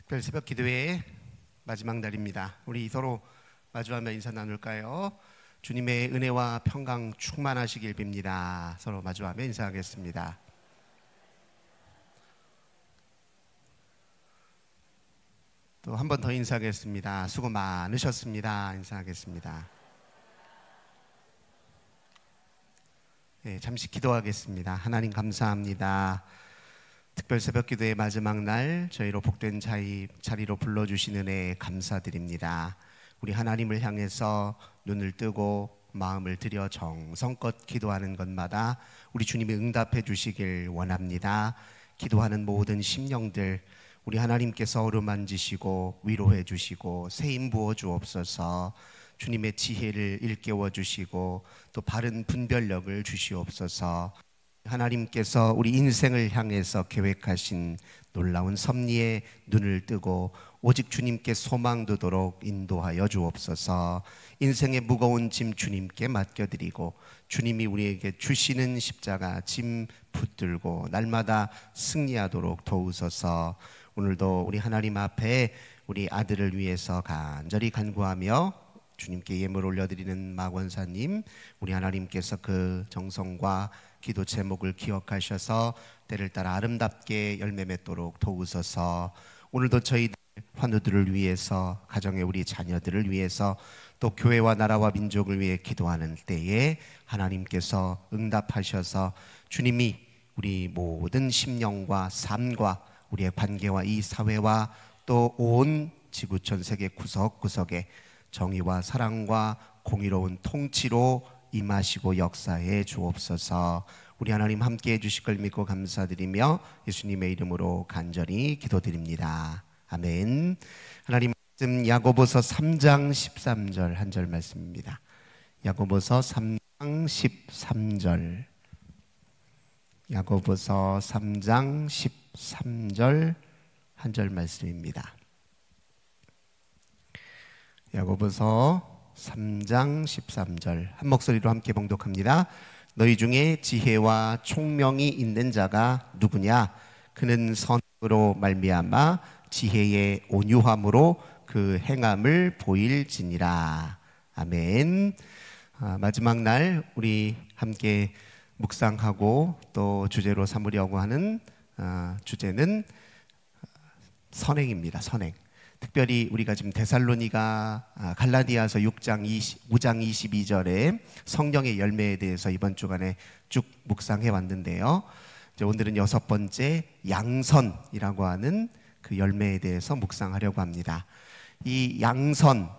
특별 새벽 기도회의 마지막 날입니다. 우리 서로 마주하며 인사 나눌까요? 주님의 은혜와 평강 충만하시길 빕니다. 서로 마주하며 인사하겠습니다. 또 한 번 더 인사하겠습니다. 수고 많으셨습니다. 인사하겠습니다. 네, 잠시 기도하겠습니다. 하나님 감사합니다. 특별 새벽 기도의 마지막 날 저희로 복된 자리로 불러주신 은혜에 감사드립니다. 우리 하나님을 향해서 눈을 뜨고 마음을 들여 정성껏 기도하는 것마다 우리 주님이 응답해 주시길 원합니다. 기도하는 모든 심령들 우리 하나님께서 어루만지시고 위로해 주시고 세임 부어 주옵소서. 주님의 지혜를 일깨워 주시고 또 바른 분별력을 주시옵소서. 하나님께서 우리 인생을 향해서 계획하신 놀라운 섭리에 눈을 뜨고 오직 주님께 소망 두도록 인도하여 주옵소서. 인생의 무거운 짐 주님께 맡겨드리고 주님이 우리에게 주시는 십자가 짐 붙들고 날마다 승리하도록 도우소서. 오늘도 우리 하나님 앞에 우리 아들을 위해서 간절히 간구하며 주님께 예물 올려드리는 마권사님, 우리 하나님께서 그 정성과 기도 제목을 기억하셔서 때를 따라 아름답게 열매 맺도록 도우소서. 오늘도 저희들 환우들을 위해서, 가정의 우리 자녀들을 위해서, 또 교회와 나라와 민족을 위해 기도하는 때에 하나님께서 응답하셔서 주님이 우리 모든 심령과 삶과 우리의 관계와 이 사회와 또 온 지구촌 세계 구석구석에 정의와 사랑과 공의로운 통치로 임하시고 역사해 주옵소서. 우리 하나님 함께 해주실 걸 믿고 감사드리며 예수님의 이름으로 간절히 기도드립니다. 아멘. 하나님 말씀 야고보서 3장 13절 한 절 말씀입니다. 야고보서 3장 13절, 야고보서 3장 13절 한 절 말씀입니다. 야고보서 3장 13절 한 목소리로 함께 봉독합니다. 너희 중에 지혜와 총명이 있는 자가 누구냐? 그는 선으로 말미암아 지혜의 온유함으로 그 행함을 보일지니라. 아멘. 마지막 날 우리 함께 묵상하고 또 주제로 삼으려고 하는 주제는 선행입니다. 선행. 특별히 우리가 지금 데살로니가 갈라디아서 5장 22절에 성령의 열매에 대해서 이번 주간에 쭉 묵상해 왔는데요. 이제 오늘은 6번째 양선이라고 하는 그 열매에 대해서 묵상하려고 합니다. 이 양선,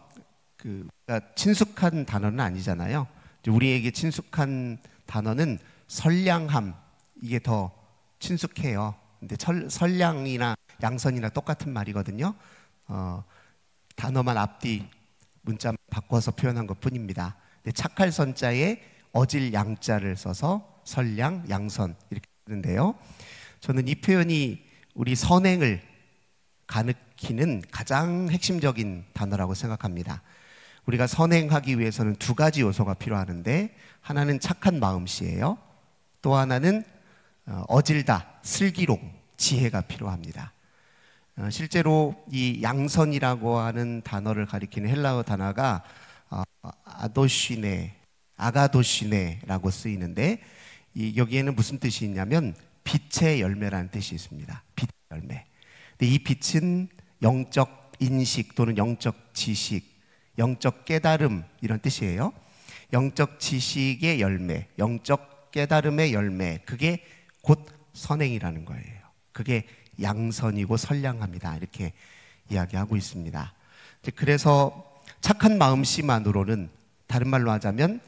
그러니까 친숙한 단어는 아니잖아요. 우리에게 친숙한 단어는 선량함, 이게 더 친숙해요. 근데 선량이나 양선이나 똑같은 말이거든요. 단어만 앞뒤 문자 바꿔서 표현한 것 뿐입니다. 착할 선자에 어질 양자를 써서 선량, 양선 이렇게 하는데요. 저는 이 표현이 우리 선행을 가리키는 가장 핵심적인 단어라고 생각합니다. 우리가 선행하기 위해서는 두 가지 요소가 필요하는데 하나는 착한 마음씨예요. 또 하나는 어질다, 슬기로움, 지혜가 필요합니다. 실제로 이 양선이라고 하는 단어를 가리키는 헬라어 단어가 아가도시네라고 쓰이는데 여기에는 무슨 뜻이 있냐면 빛의 열매라는 뜻이 있습니다. 빛의 열매. 근데 이 빛은 영적 인식 또는 영적 지식, 영적 깨달음 이런 뜻이에요. 영적 지식의 열매, 영적 깨달음의 열매, 그게 곧 선행이라는 거예요. 그게 양선이고 선량합니다. 이렇게 이야기하고 있습니다. 그래서 착한 마음씨만으로는, 다른 말로 하자면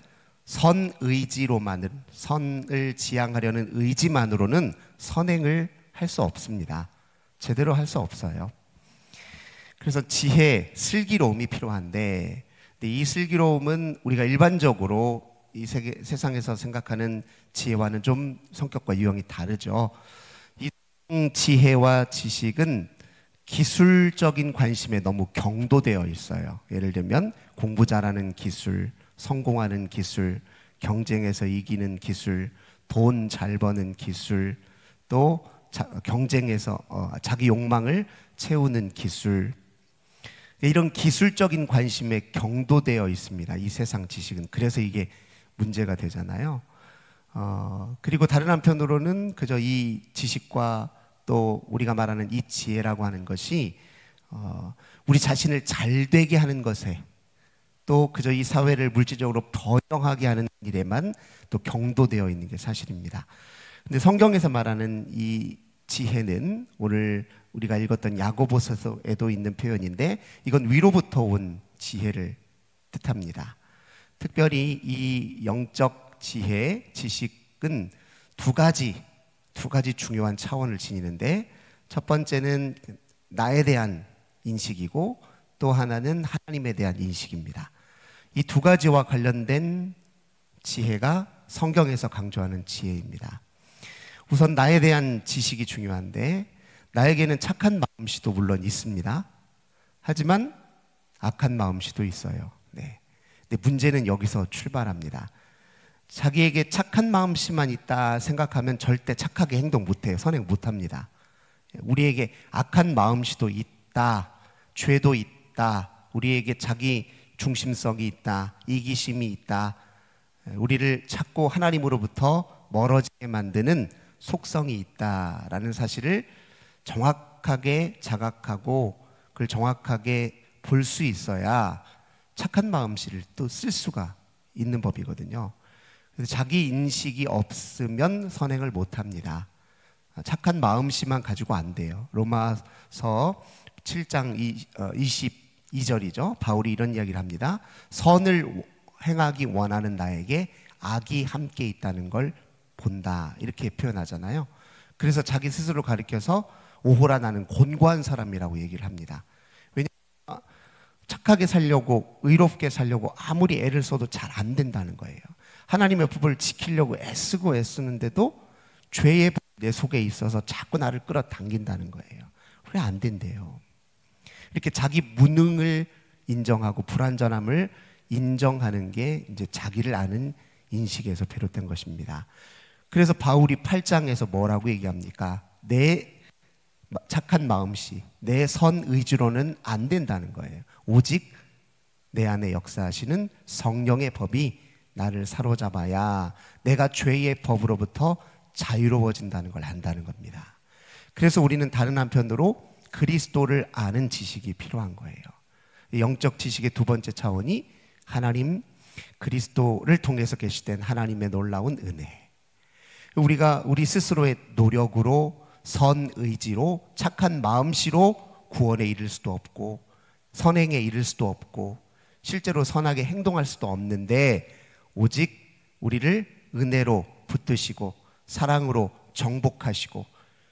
선의지로만은, 선을 지향하려는 의지만으로는 선행을 할 수 없습니다. 제대로 할 수 없어요. 그래서 지혜, 슬기로움이 필요한데 이 슬기로움은 우리가 일반적으로 이 세상에서 생각하는 지혜와는 좀 성격과 유형이 다르죠. 지혜와 지식은 기술적인 관심에 너무 경도되어 있어요. 예를 들면 공부 잘하는 기술, 성공하는 기술, 경쟁에서 이기는 기술, 돈 잘 버는 기술, 또 경쟁에서 자기 욕망을 채우는 기술, 이런 기술적인 관심에 경도되어 있습니다. 이 세상 지식은. 그래서 이게 문제가 되잖아요. 그리고 다른 한편으로는 그저 이 지식과 또 우리가 말하는 이 지혜라고 하는 것이 우리 자신을 잘 되게 하는 것에, 또 그저 이 사회를 물질적으로 번영하게 하는 일에만 또 경도되어 있는 게 사실입니다. 근데 성경에서 말하는 이 지혜는 오늘 우리가 읽었던 야고보서에도 있는 표현인데, 이건 위로부터 온 지혜를 뜻합니다. 특별히 이 영적 지혜, 지식은 두 가지 중요한 차원을 지니는데, 첫 번째는 나에 대한 인식이고 또 하나는 하나님에 대한 인식입니다. 이 두 가지와 관련된 지혜가 성경에서 강조하는 지혜입니다. 우선 나에 대한 지식이 중요한데, 나에게는 착한 마음씨도 물론 있습니다. 하지만 악한 마음씨도 있어요. 네. 근데 문제는 여기서 출발합니다. 자기에게 착한 마음씨만 있다 생각하면 절대 착하게 행동 못해요. 선행 못합니다. 우리에게 악한 마음씨도 있다, 죄도 있다, 우리에게 자기 중심성이 있다, 이기심이 있다, 우리를 자꾸 하나님으로부터 멀어지게 만드는 속성이 있다라는 사실을 정확하게 자각하고 그걸 정확하게 볼 수 있어야 착한 마음씨를 또 쓸 수가 있는 법이거든요. 그래서 자기 인식이 없으면 선행을 못합니다. 착한 마음씨만 가지고 안 돼요. 로마서 7장 22절이죠. 바울이 이런 이야기를 합니다. 선을 행하기 원하는 나에게 악이 함께 있다는 걸 본다, 이렇게 표현하잖아요. 그래서 자기 스스로 가리켜서 오호라 나는 곤고한 사람이라고 얘기를 합니다. 왜냐하면 착하게 살려고, 의롭게 살려고 아무리 애를 써도 잘 안 된다는 거예요. 하나님의 법을 지키려고 애쓰는데도 죄의 법이 내 속에 있어서 자꾸 나를 끌어당긴다는 거예요. 왜 안 된대요? 이렇게 자기 무능을 인정하고 불완전함을 인정하는 게 이제 자기를 아는 인식에서 비롯된 것입니다. 그래서 바울이 8장에서 뭐라고 얘기합니까? 내 착한 마음씨, 내 선 의지로는 안 된다는 거예요. 오직 내 안에 역사하시는 성령의 법이 나를 사로잡아야 내가 죄의 법으로부터 자유로워진다는 걸 안다는 겁니다. 그래서 우리는 다른 한편으로 그리스도를 아는 지식이 필요한 거예요. 영적 지식의 두 번째 차원이 하나님, 그리스도를 통해서 계시된 하나님의 놀라운 은혜. 우리가 우리 스스로의 노력으로, 선 의지로, 착한 마음씨로 구원에 이를 수도 없고 선행에 이를 수도 없고 실제로 선하게 행동할 수도 없는데, 오직 우리를 은혜로 붙드시고 사랑으로 정복하시고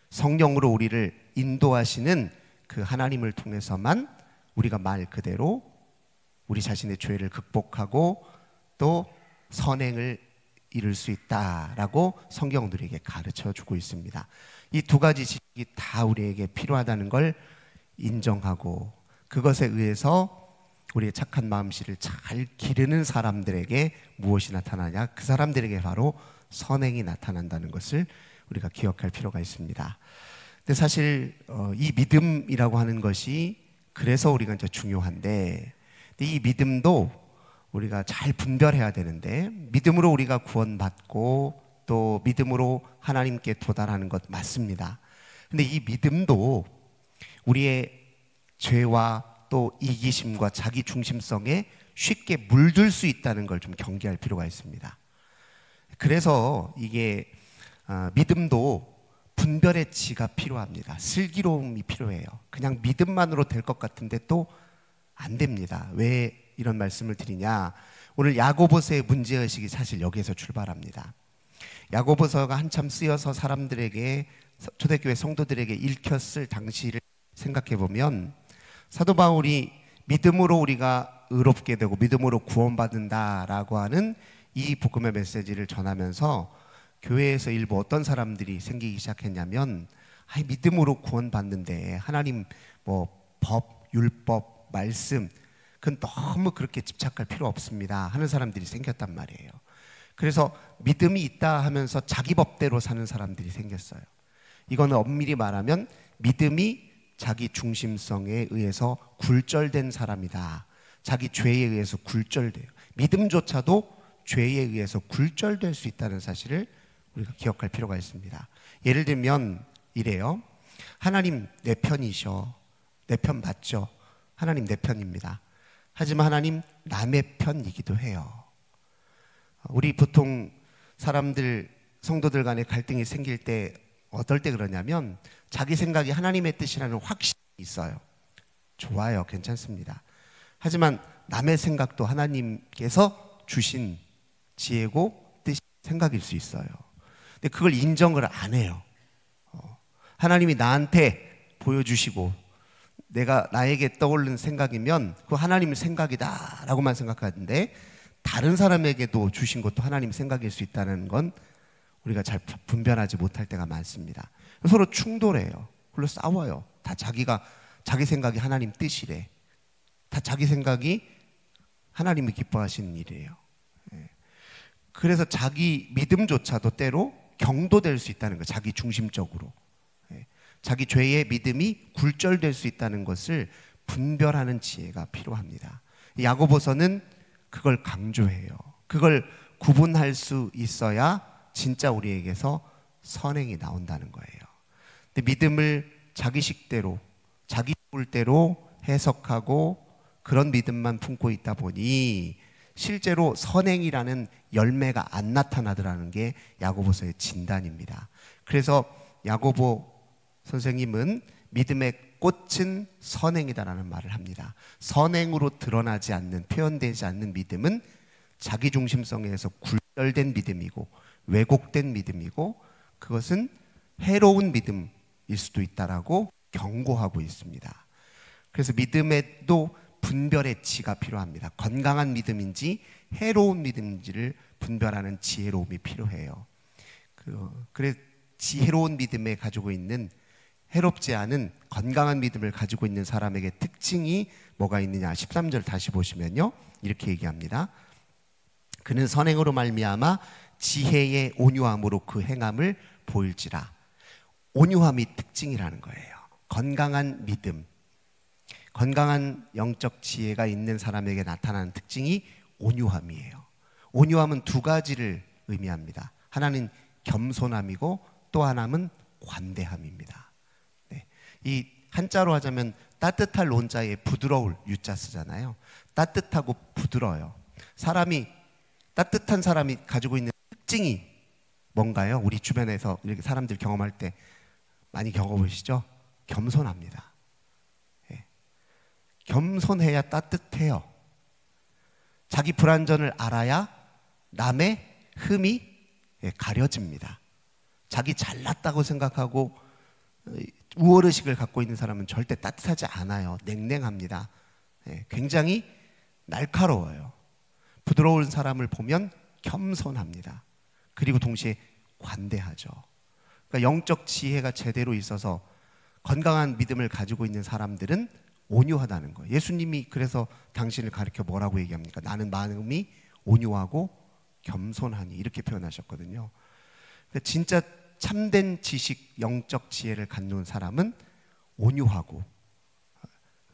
성령으로 우리를 인도하시는 그 하나님을 통해서만 우리가 말 그대로 우리 자신의 죄를 극복하고 또 선행을 이룰 수 있다라고 성경은 우리에게 가르쳐주고 있습니다. 이 두 가지 지식이 다 우리에게 필요하다는 걸 인정하고, 그것에 의해서 우리의 착한 마음씨를 잘 기르는 사람들에게 무엇이 나타나냐? 그 사람들에게 바로 선행이 나타난다는 것을 우리가 기억할 필요가 있습니다. 근데 사실 이 믿음이라고 하는 것이 그래서 우리가 이제 중요한데, 이 믿음도 우리가 잘 분별해야 되는데, 믿음으로 우리가 구원받고 또 믿음으로 하나님께 도달하는 것 맞습니다. 근데 이 믿음도 우리의 죄와 또 이기심과 자기 중심성에 쉽게 물들 수 있다는 걸 좀 경계할 필요가 있습니다. 그래서 이게 믿음도 분별의 지가 필요합니다. 슬기로움이 필요해요. 그냥 믿음만으로 될 것 같은데 또 안 됩니다. 왜 이런 말씀을 드리냐? 오늘 야고보서의 문제의식이 사실 여기에서 출발합니다. 야고보서가 한참 쓰여서 사람들에게, 초대교회 성도들에게 읽혔을 당시를 생각해 보면, 사도 바울이 믿음으로 우리가 의롭게 되고 믿음으로 구원받는다라고 하는 이 복음의 메시지를 전하면서 교회에서 일부 어떤 사람들이 생기기 시작했냐면, 믿음으로 구원받는데 하나님 법, 율법, 말씀 그건 너무 그렇게 집착할 필요 없습니다 하는 사람들이 생겼단 말이에요. 그래서 믿음이 있다 하면서 자기 법대로 사는 사람들이 생겼어요. 이거는 엄밀히 말하면 믿음이 자기 중심성에 의해서 굴절된 사람이다. 자기 죄에 의해서 굴절돼요. 믿음조차도 죄에 의해서 굴절될 수 있다는 사실을 우리가 기억할 필요가 있습니다. 예를 들면 이래요. 하나님 내 편이셔. 내 편 맞죠? 하나님 내 편입니다. 하지만 하나님 남의 편이기도 해요. 우리 보통 사람들, 성도들 간에 갈등이 생길 때 어떨 때 그러냐면 자기 생각이 하나님의 뜻이라는 확신이 있어요. 좋아요. 괜찮습니다. 하지만 남의 생각도 하나님께서 주신 지혜고 뜻이 생각일 수 있어요. 근데 그걸 인정을 안 해요. 하나님이 나한테 보여주시고 나에게 떠오르는 생각이면 그거 하나님의 생각이다 라고만 생각하는데 다른 사람에게도 주신 것도 하나님 생각일 수 있다는 건 우리가 잘 분별하지 못할 때가 많습니다. 서로 충돌해요. 그걸로 싸워요. 다 자기 생각이 하나님 뜻이래. 다 자기 생각이 하나님이 기뻐하시는 일이에요. 그래서 자기 믿음조차도 때로 경도될 수 있다는 거예요. 자기 중심적으로. 자기 죄의 믿음이 굴절될 수 있다는 것을 분별하는 지혜가 필요합니다. 야고보서는 그걸 강조해요. 그걸 구분할 수 있어야 진짜 우리에게서 선행이 나온다는 거예요. 근데 믿음을 자기 식대로, 자기 꿀대로 해석하고 그런 믿음만 품고 있다 보니 실제로 선행이라는 열매가 안 나타나더라는 게 야고보서의 진단입니다. 그래서 야고보 선생님은 믿음의 꽃은 선행이다라는 말을 합니다. 선행으로 드러나지 않는, 표현되지 않는 믿음은 자기 중심성에서 굴절된 믿음이고 왜곡된 믿음이고 그것은 해로운 믿음일 수도 있다라고 경고하고 있습니다. 그래서 믿음에도 분별의 지가 필요합니다. 건강한 믿음인지 해로운 믿음인지를 분별하는 지혜로움이 필요해요. 그래서 지혜로운 믿음에 가지고 있는 해롭지 않은 건강한 믿음을 가지고 있는 사람에게 특징이 뭐가 있느냐 13절 다시 보시면요 이렇게 얘기합니다. 그는 선행으로 말미암아 지혜의 온유함으로 그 행함을 보일지라. 온유함이 특징이라는 거예요. 건강한 믿음, 건강한 영적 지혜가 있는 사람에게 나타나는 특징이 온유함이에요. 온유함은 두 가지를 의미합니다. 하나는 겸손함이고 또 하나는 관대함입니다. 네. 이 한자로 하자면 따뜻할 논자에 부드러울 유자 쓰잖아요. 따뜻하고 부드러워요. 따뜻한 사람이 가지고 있는 특징이 뭔가요? 우리 주변에서 이렇게 사람들 경험할 때 많이 겪어보시죠? 겸손합니다. 예. 겸손해야 따뜻해요. 자기 불완전을 알아야 남의 흠이 가려집니다. 자기 잘났다고 생각하고 우월의식을 갖고 있는 사람은 절대 따뜻하지 않아요. 냉랭합니다. 굉장히 날카로워요. 부드러운 사람을 보면 겸손합니다. 그리고 동시에 관대하죠. 그러니까 영적 지혜가 제대로 있어서 건강한 믿음을 가지고 있는 사람들은 온유하다는 거예요. 예수님이 그래서 당신을 가리켜 뭐라고 얘기합니까? 나는 마음이 온유하고 겸손하니 이렇게 표현하셨거든요. 그러니까 진짜 참된 지식, 영적 지혜를 갖는 사람은 온유하고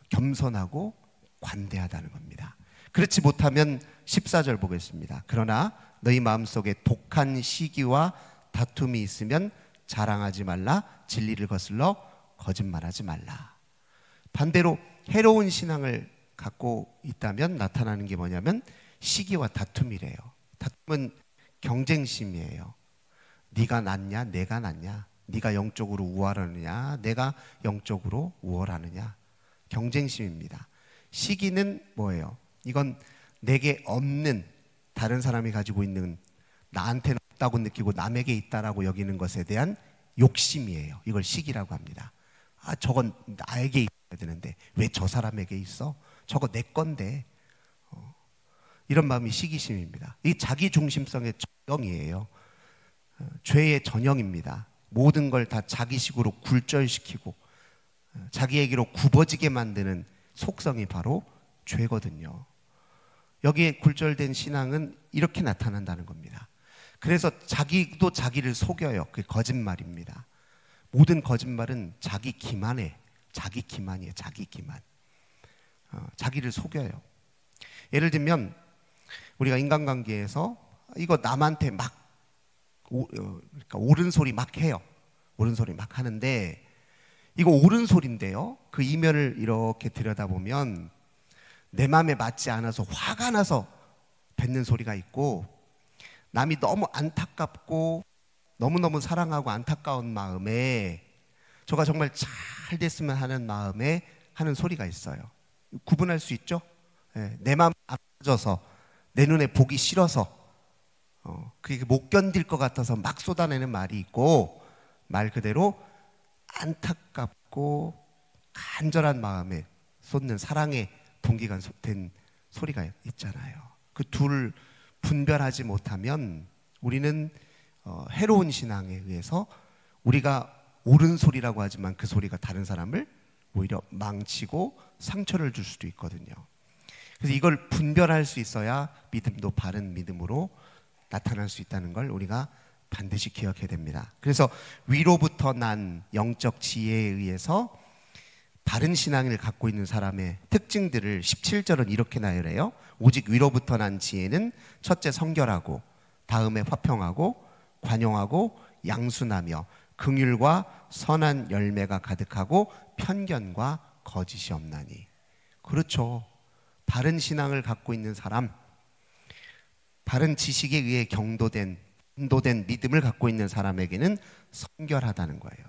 겸손하고 관대하다는 겁니다. 그렇지 못하면 14절 보겠습니다. 그러나 너희 마음속에 독한 시기와 다툼이 있으면 자랑하지 말라. 진리를 거슬러 거짓말하지 말라. 반대로 해로운 신앙을 갖고 있다면 나타나는 게 뭐냐면 시기와 다툼이래요. 다툼은 경쟁심이에요. 네가 낫냐 내가 낫냐, 네가 영적으로 우월하느냐 내가 영적으로 우월하느냐, 경쟁심입니다. 시기는 뭐예요? 이건 내게 없는, 다른 사람이 가지고 있는, 나한테는 없다고 느끼고 남에게 있다라고 여기는 것에 대한 욕심이에요. 이걸 시기라고 합니다. 저건 나에게 있어야 되는데 왜 저 사람에게 있어? 저거 내 건데. 이런 마음이 시기심입니다. 이 자기 중심성의 전형이에요. 죄의 전형입니다. 모든 걸 다 자기식으로 굴절시키고 자기에게로 굽어지게 만드는 속성이 바로 죄거든요. 여기에 굴절된 신앙은 이렇게 나타난다는 겁니다. 그래서 자기도 자기를 속여요. 그게 거짓말입니다. 모든 거짓말은 자기 기만이에요. 자기 기만. 자기를 속여요. 예를 들면 우리가 인간관계에서 이거 남한테 막 그러니까 옳은 소리 막 해요. 옳은 소리 막 하는데 이거 옳은 소리인데요, 그 이면을 이렇게 들여다보면 내 마음에 맞지 않아서 화가 나서 뱉는 소리가 있고, 남이 너무 안타깝고 너무너무 사랑하고 안타까운 마음에 저가 정말 잘 됐으면 하는 마음에 하는 소리가 있어요. 구분할 수 있죠? 내 마음 아파져서 내 눈에 보기 싫어서 그게 못 견딜 것 같아서 막 쏟아내는 말이 있고, 말 그대로 안타깝고 간절한 마음에 쏟는 사랑의 동기가 된 소리가 있잖아요. 그 둘을 분별하지 못하면 우리는 해로운 신앙에 의해서 우리가 옳은 소리라고 하지만 그 소리가 다른 사람을 오히려 망치고 상처를 줄 수도 있거든요. 그래서 이걸 분별할 수 있어야 믿음도 바른 믿음으로 나타날 수 있다는 걸 우리가 반드시 기억해야 됩니다. 그래서 위로부터 난 영적 지혜에 의해서 바른 신앙을 갖고 있는 사람의 특징들을 17절은 이렇게 나열해요. 오직 위로부터 난 지혜는 첫째 성결하고, 다음에 화평하고, 관용하고, 양순하며, 긍휼과 선한 열매가 가득하고, 편견과 거짓이 없나니. 그렇죠. 바른 신앙을 갖고 있는 사람, 바른 지식에 의해 인도된 믿음을 갖고 있는 사람에게는 성결하다는 거예요.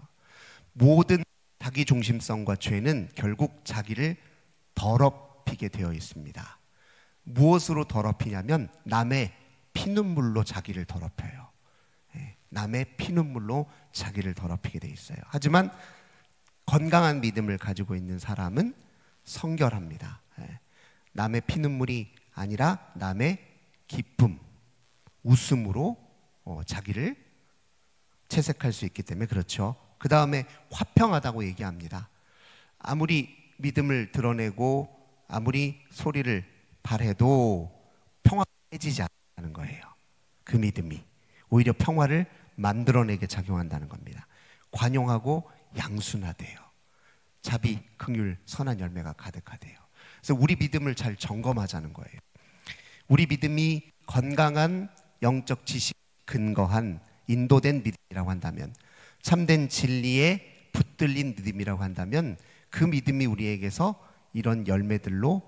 모든 자기 중심성과 죄는 결국 자기를 더럽히게 되어 있습니다. 무엇으로 더럽히냐면 남의 피눈물로 자기를 더럽혀요. 남의 피눈물로 자기를 더럽히게 되어 있어요. 하지만 건강한 믿음을 가지고 있는 사람은 성결합니다. 남의 피눈물이 아니라 남의 기쁨, 웃음으로 자기를 채색할 수 있기 때문에 그렇죠. 그 다음에 화평하다고 얘기합니다. 아무리 믿음을 드러내고 아무리 소리를 발해도 평화가 깨지지 않는 거예요. 그 믿음이 오히려 평화를 만들어내게 작용한다는 겁니다. 관용하고 양순하대요. 자비, 긍휼, 선한 열매가 가득하대요. 그래서 우리 믿음을 잘 점검하자는 거예요. 우리 믿음이 건강한 영적 지식 근거한 인도된 믿음이라고 한다면, 참된 진리에 붙들린 믿음이라고 한다면 그 믿음이 우리에게서 이런 열매들로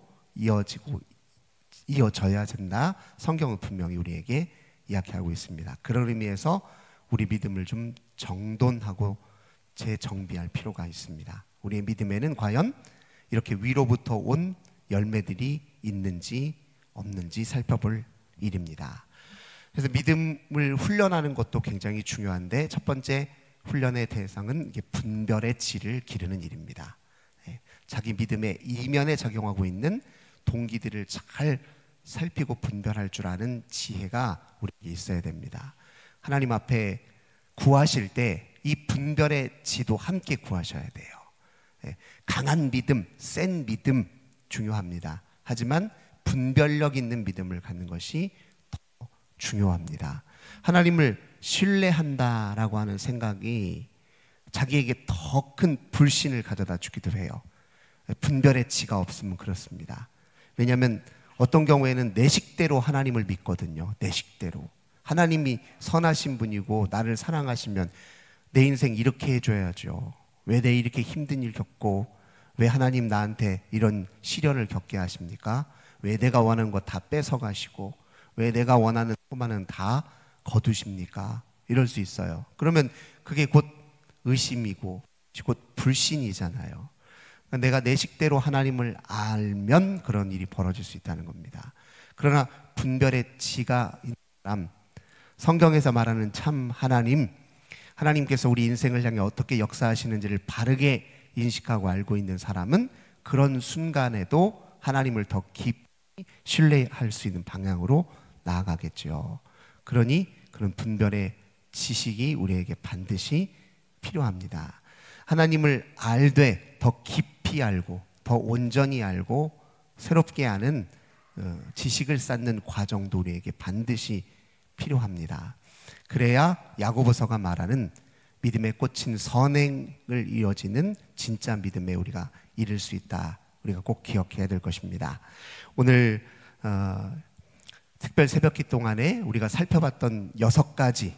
이어져야 된다. 성경은 분명히 우리에게 이야기하고 있습니다. 그런 의미에서 우리 믿음을 좀 정돈하고 재정비할 필요가 있습니다. 우리의 믿음에는 과연 이렇게 위로부터 온 열매들이 있는지 없는지 살펴볼 일입니다. 그래서 믿음을 훈련하는 것도 굉장히 중요한데, 첫 번째 훈련의 대상은 이게 분별의 질을 기르는 일입니다. 자기 믿음의 이면에 작용하고 있는 동기들을 잘 살피고 분별할 줄 아는 지혜가 우리에게 있어야 됩니다. 하나님 앞에 구하실 때 이 분별의 지도 함께 구하셔야 돼요. 강한 믿음, 센 믿음 중요합니다. 하지만 분별력 있는 믿음을 갖는 것이 더 중요합니다. 하나님을 신뢰한다라고 하는 생각이 자기에게 더 큰 불신을 가져다 주기도 해요. 분별의 지가 없으면 그렇습니다. 왜냐하면 어떤 경우에는 내 식대로 하나님을 믿거든요. 내 식대로. 하나님이 선하신 분이고 나를 사랑하시면 내 인생 이렇게 해줘야죠. 왜 내 이렇게 힘든 일 겪고, 왜 하나님 나한테 이런 시련을 겪게 하십니까? 왜 내가 원하는 거 다 뺏어가시고, 왜 내가 원하는 소망은 다 거두십니까? 이럴 수 있어요. 그러면 그게 곧 의심이고 곧 불신이잖아요. 내가 내 식대로 하나님을 알면 그런 일이 벌어질 수 있다는 겁니다. 그러나 분별의 지가 있는 사람, 성경에서 말하는 참 하나님께서 우리 인생을 향해 어떻게 역사하시는지를 바르게 인식하고 알고 있는 사람은 그런 순간에도 하나님을 더 깊이 신뢰할 수 있는 방향으로 나아가겠죠. 그러니 그런 분별의 지식이 우리에게 반드시 필요합니다. 하나님을 알되 더 깊이 알고 더 온전히 알고 새롭게 아는 지식을 쌓는 과정도 우리에게 반드시 필요합니다. 그래야 야고보서가 말하는 믿음에 꽂힌 선행을 이어지는 진짜 믿음에 우리가 이를 수 있다. 우리가 꼭 기억해야 될 것입니다. 오늘 특별 새벽기 동안에 우리가 살펴봤던 6가지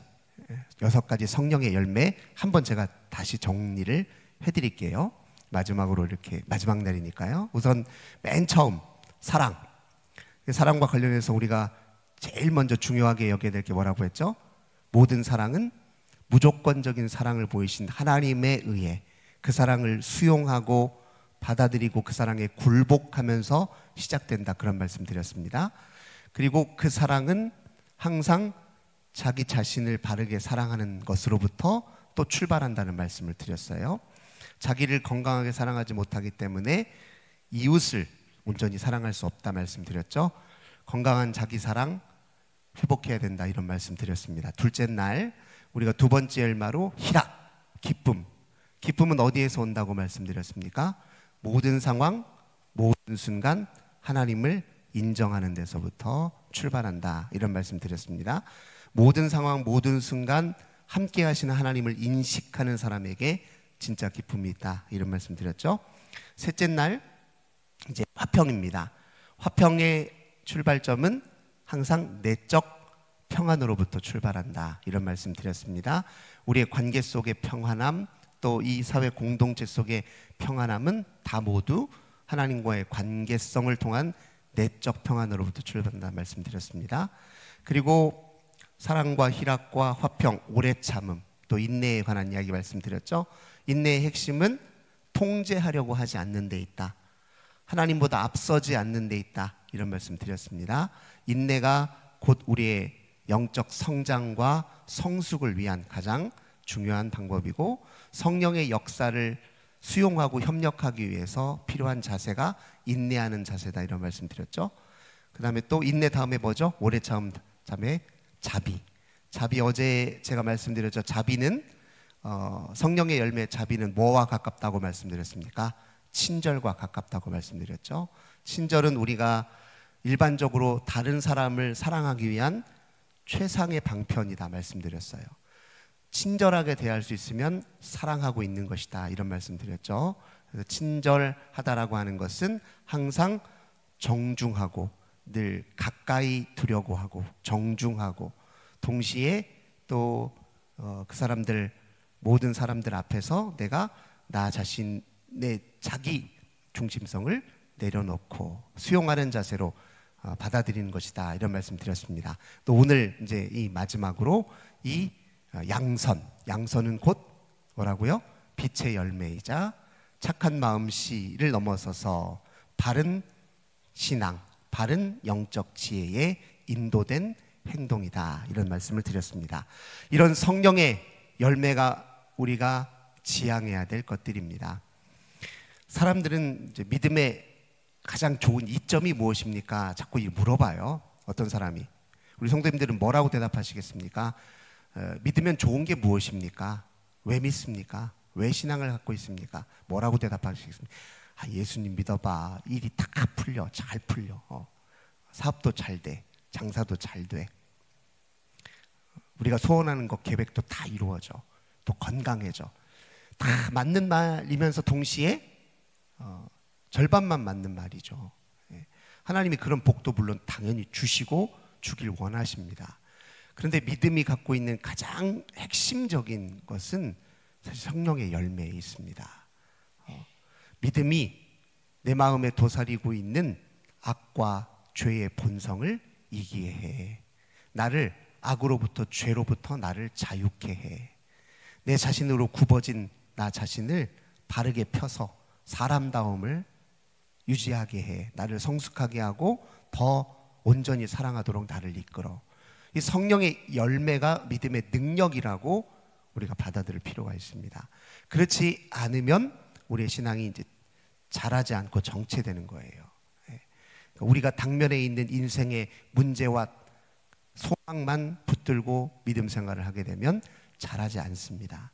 성령의 열매 한번 제가 다시 정리를 해드릴게요. 마지막으로 이렇게 마지막 날이니까요. 우선 맨 처음 사랑과 관련해서 우리가 제일 먼저 중요하게 여겨야 될 게 뭐라고 했죠? 모든 사랑은 무조건적인 사랑을 보이신 하나님에 의해 그 사랑을 수용하고 받아들이고 그 사랑에 굴복하면서 시작된다. 그런 말씀 드렸습니다. 그리고 그 사랑은 항상 자기 자신을 바르게 사랑하는 것으로부터 또 출발한다는 말씀을 드렸어요. 자기를 건강하게 사랑하지 못하기 때문에 이웃을 온전히 사랑할 수 없다 말씀드렸죠. 건강한 자기 사랑 회복해야 된다 이런 말씀 드렸습니다. 둘째 날 우리가 두 번째 열마로 희락, 기쁨은 어디에서 온다고 말씀드렸습니까? 모든 상황, 모든 순간 하나님을 인정하는 데서부터 출발한다 이런 말씀 드렸습니다. 모든 상황, 모든 순간 함께 하시는 하나님을 인식하는 사람에게 진짜 기쁨이 있다 이런 말씀 드렸죠. 셋째 날 이제 화평입니다. 화평의 출발점은 항상 내적 평안으로부터 출발한다 이런 말씀 드렸습니다. 우리의 관계 속의 평안함, 또 이 사회 공동체 속의 평안함은 다 모두 하나님과의 관계성을 통한 내적 평안으로부터 출발한다 말씀드렸습니다. 그리고 사랑과 희락과 화평, 오래 참음, 또 인내에 관한 이야기 말씀드렸죠. 인내의 핵심은 통제하려고 하지 않는 데 있다. 하나님보다 앞서지 않는 데 있다. 이런 말씀 드렸습니다. 인내가 곧 우리의 영적 성장과 성숙을 위한 가장 중요한 방법이고 성령의 역사를 수용하고 협력하기 위해서 필요한 자세가 인내하는 자세다 이런 말씀 드렸죠. 그 다음에 또 인내 다음에 뭐죠? 오래 참음 다음에 자비 어제 제가 말씀드렸죠. 자비는 성령의 열매 자비는 뭐와 가깝다고 말씀드렸습니까? 친절과 가깝다고 말씀드렸죠. 친절은 우리가 일반적으로 다른 사람을 사랑하기 위한 최상의 방편이다 말씀드렸어요. 친절하게 대할 수 있으면 사랑하고 있는 것이다 이런 말씀드렸죠. 그래서 친절하다라고 하는 것은 항상 정중하고 늘 가까이 두려고 하고 정중하고 동시에 또 그 사람들 모든 사람들 앞에서 내가 나 자신의 자기 중심성을 내려놓고 수용하는 자세로 받아들이는 것이다 이런 말씀 드렸습니다. 또 오늘 이제 이 마지막으로 이 양선은 곧 뭐라고요? 빛의 열매이자 착한 마음씨를 넘어서서 바른 신앙, 바른 영적 지혜에 인도된 행동이다 이런 말씀을 드렸습니다. 이런 성령의 열매가 우리가 지향해야 될 것들입니다. 사람들은 이제 믿음의 가장 좋은 이점이 무엇입니까? 자꾸 물어봐요. 어떤 사람이. 우리 성도님들은 뭐라고 대답하시겠습니까? 믿으면 좋은 게 무엇입니까? 왜 믿습니까? 왜 신앙을 갖고 있습니까? 뭐라고 대답하시겠습니까? 예수님 믿어봐. 일이 다 풀려. 잘 풀려. 사업도 잘 돼. 장사도 잘 돼. 우리가 소원하는 것 계획도 다 이루어져. 또 건강해져. 다 맞는 말이면서 동시에 절반만 맞는 말이죠. 하나님이 그런 복도 물론 당연히 주시고 주길 원하십니다. 그런데 믿음이 갖고 있는 가장 핵심적인 것은 사실 성령의 열매에 있습니다. 믿음이 내 마음에 도사리고 있는 악과 죄의 본성을 이기게 해. 나를 악으로부터 죄로부터 나를 자유케 해. 내 자신으로 굽어진 나 자신을 바르게 펴서 사람다움을 유지하게 해. 나를 성숙하게 하고 더 온전히 사랑하도록 나를 이끌어. 이 성령의 열매가 믿음의 능력이라고 우리가 받아들일 필요가 있습니다. 그렇지 않으면 우리의 신앙이 이제 자라지 않고 정체되는 거예요. 우리가 당면에 있는 인생의 문제와 소망만 붙들고 믿음 생활을 하게 되면 자라지 않습니다.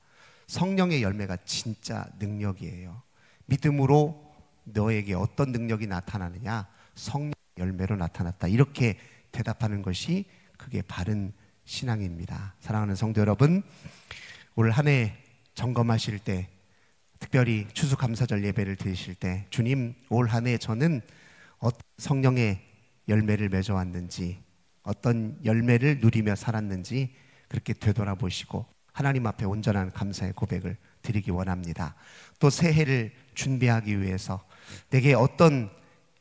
성령의 열매가 진짜 능력이에요. 믿음으로 너에게 어떤 능력이 나타나느냐? 성령 열매로 나타났다. 이렇게 대답하는 것이 그게 바른 신앙입니다. 사랑하는 성도 여러분, 올 한 해 점검하실 때, 특별히 추수감사절 예배를 드리실 때, 주님, 올 한 해 저는 어떤 성령의 열매를 맺어왔는지, 어떤 열매를 누리며 살았는지 그렇게 되돌아보시고 하나님 앞에 온전한 감사의 고백을 드리기 원합니다. 또 새해를 준비하기 위해서 내게 어떤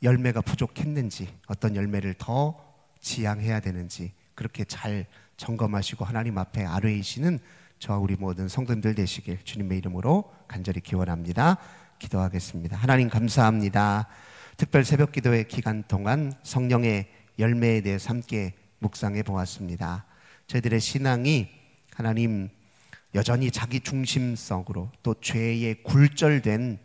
열매가 부족했는지, 어떤 열매를 더 지향해야 되는지 그렇게 잘 점검하시고 하나님 앞에 아뢰이시는 저와 우리 모든 성도님들 되시길 주님의 이름으로 간절히 기원합니다. 기도하겠습니다. 하나님 감사합니다. 특별 새벽 기도의 기간 동안 성령의 열매에 대해서 함께 묵상해 보았습니다. 저희들의 신앙이 하나님 여전히 자기 중심성으로 또 죄에 굴절된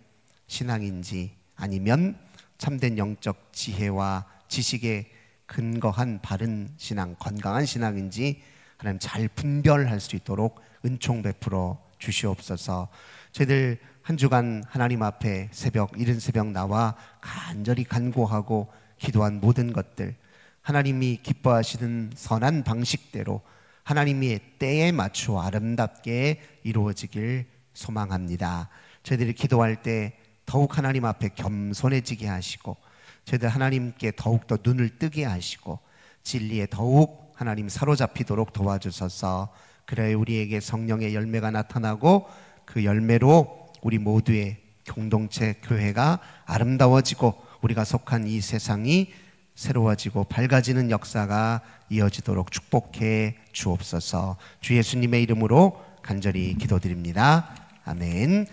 신앙인지, 아니면 참된 영적 지혜와 지식에 근거한 바른 신앙, 건강한 신앙인지 하나님 잘 분별할 수 있도록 은총 베풀어 주시옵소서. 저희들 한 주간 하나님 앞에 새벽, 이른 새벽 나와 간절히 간구하고 기도한 모든 것들, 하나님이 기뻐하시는 선한 방식대로 하나님의 때에 맞추어 아름답게 이루어지길 소망합니다. 저희들이 기도할 때 더욱 하나님 앞에 겸손해지게 하시고, 저희들 하나님께 더욱더 눈을 뜨게 하시고, 진리에 더욱 하나님 사로잡히도록 도와주셔서, 그래야 우리에게 성령의 열매가 나타나고 그 열매로 우리 모두의 공동체 교회가 아름다워지고 우리가 속한 이 세상이 새로워지고 밝아지는 역사가 이어지도록 축복해 주옵소서. 주 예수님의 이름으로 간절히 기도드립니다. 아멘.